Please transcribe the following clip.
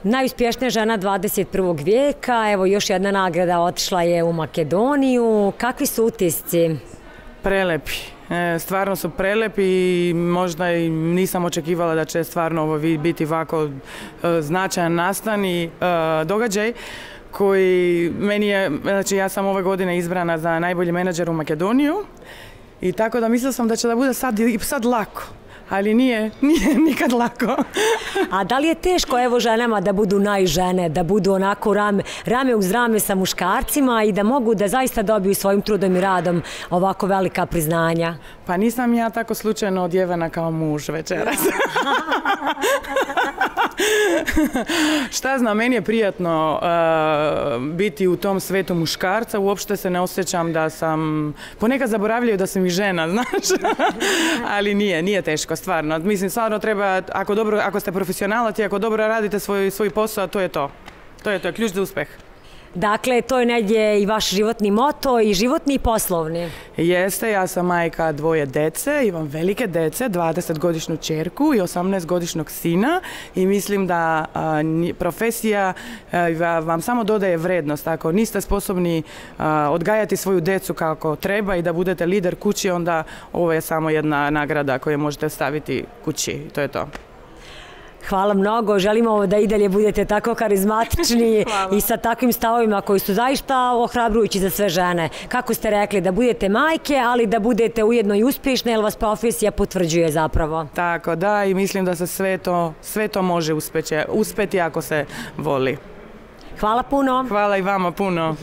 Najuspješnija žena 21. vijeka, evo još jedna nagrada otišla je u Makedoniju. Kakvi su utisci? Prelepi, stvarno su prelepi i možda i nisam očekivala da će stvarno ovo biti ovako značajan nastan i događaj koji meni je, znači ja sam ove godine izbrana za najbolji menadžer u Makedoniju i tako da mislila sam da će da bude sad lako. Ali nije nikad lako. A da li je teško evo ženama da budu najžene, da budu onako rame uz rame sa muškarcima i da mogu da zaista dobiju svojim trudom i radom ovako velika priznanja? Pa nisam ja tako slučajno odjevena kao muž večeras. Šta znam, meni je prijatno biti u tom svetu muškarca, uopšte se ne osjećam da sam, ponekad zaboravljaju da sam i žena, znaš, ali nije teško, stvarno. Mislim, stvarno treba, ako ste profesionalac i ako dobro radite svoj posao, to je to. To je ključ za uspeh. Dakle, to je negdje i vaš životni moto i životni i poslovni. Jeste, ja sam majka dvoje dece, imam velike dece, 20-godišnju ćerku i 18-godišnjeg sina i mislim da profesija vam samo dodaje vrednost. Ako niste sposobni odgajati svoju decu kako treba i da budete lider kući, onda ovo je samo jedna nagrada koju možete staviti kući. To je to. Hvala mnogo, želimo da i dalje budete tako karizmatični i sa takvim stavovima koji su zaista ohrabrujući za sve žene. Kako ste rekli, da budete majke, ali da budete ujedno i uspješne, jer vas profesija potvrđuje zapravo. Tako da, i mislim da se sve to može uspjeti ako se voli. Hvala puno. Hvala i vama puno.